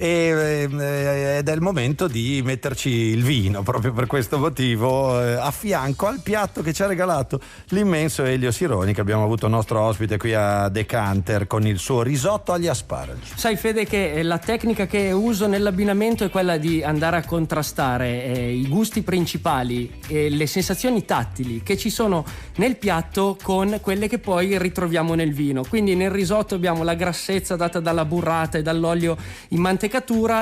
ed è il momento di metterci il vino, proprio per questo motivo, a fianco al piatto che ci ha regalato l'immenso Elio Sironi, che abbiamo avuto nostro ospite qui a Decanter con il suo risotto agli asparagi. Sai Fede che la tecnica che uso nell'abbinamento è quella di andare a contrastare i gusti principali e le sensazioni tattili che ci sono nel piatto con quelle che poi ritroviamo nel vino. Quindi nel risotto abbiamo la grassezza data dalla burrata e dall'olio in mantecatura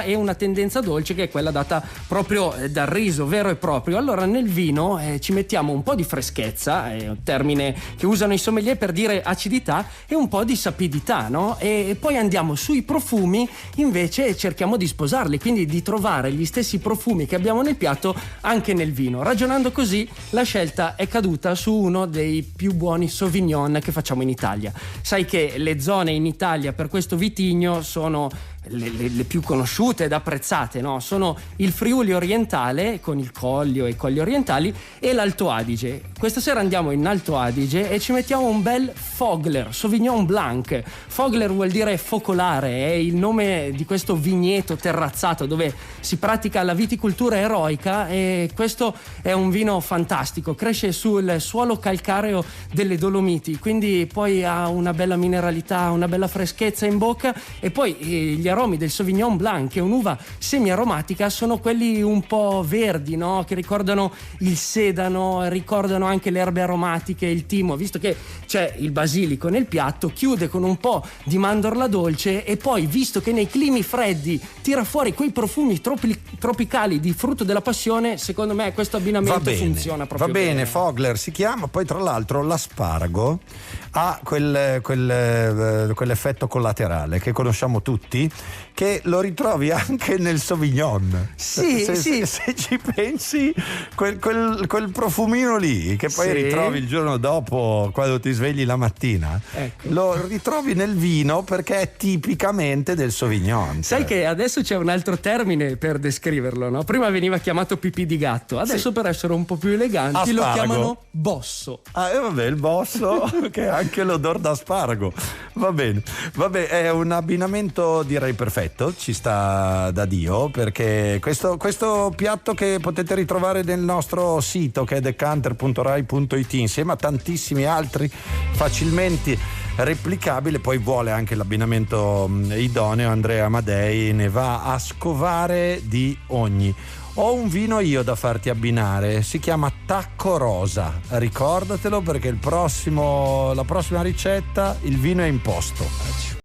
e una tendenza dolce che è quella data proprio dal riso vero e proprio. Allora nel vino ci mettiamo un po' di freschezza, è un termine che usano i sommelier per dire acidità, e un po' di sapidità, no? E poi andiamo sui profumi invece e cerchiamo di sposarli, quindi di trovare gli stessi profumi che abbiamo nel piatto anche nel vino. Ragionando così, la scelta è caduta su uno dei più buoni Sauvignon che facciamo in Italia. Sai che le zone in Italia per questo vitigno sono le più conosciute ed apprezzate, no? Sono il Friuli orientale con il Collio e i Colli orientali e l'Alto Adige. Questa sera andiamo in Alto Adige e ci mettiamo un bel Fogler, Sauvignon Blanc. Fogler vuol dire focolare, è il nome di questo vigneto terrazzato dove si pratica la viticoltura eroica, e questo è un vino fantastico, cresce sul suolo calcareo delle Dolomiti, quindi poi ha una bella mineralità, una bella freschezza in bocca, e poi gli aromi del Sauvignon Blanc, che è un'uva semi-aromatica, sono quelli un po' verdi, no? Che ricordano il sedano, ricordano anche le erbe aromatiche, il timo. Visto che c'è il basilico nel piatto, chiude con un po' di mandorla dolce, e poi, visto che nei climi freddi tira fuori quei profumi tropicali di frutto della passione, secondo me questo abbinamento funziona proprio bene. Va bene, Fogler si chiama. Poi tra l'altro l'asparago ha quell'effetto collaterale che conosciamo tutti, che lo ritrovi anche nel Sauvignon. Sì, se ci pensi, quel profumino lì che poi ritrovi il giorno dopo quando ti svegli la mattina, ecco, lo ritrovi nel vino perché è tipicamente del Sauvignon. Sai che adesso c'è un altro termine per descriverlo, no? Prima veniva chiamato pipì di gatto, adesso per essere un po' più eleganti lo chiamano bosso. Vabbè, il bosso che è anche l'odor d'asparago. Va bene, vabbè, è un abbinamento direi perfetto, ci sta da Dio, perché questo piatto che potete ritrovare nel nostro sito, che è decanter.rai.it, insieme a tantissimi altri facilmente replicabile, poi vuole anche l'abbinamento idoneo. Andrea Amadei ne va a scovare di ogni. Ho un vino io da farti abbinare, si chiama Tacco Rosa, ricordatelo, perché la prossima ricetta il vino è imposto.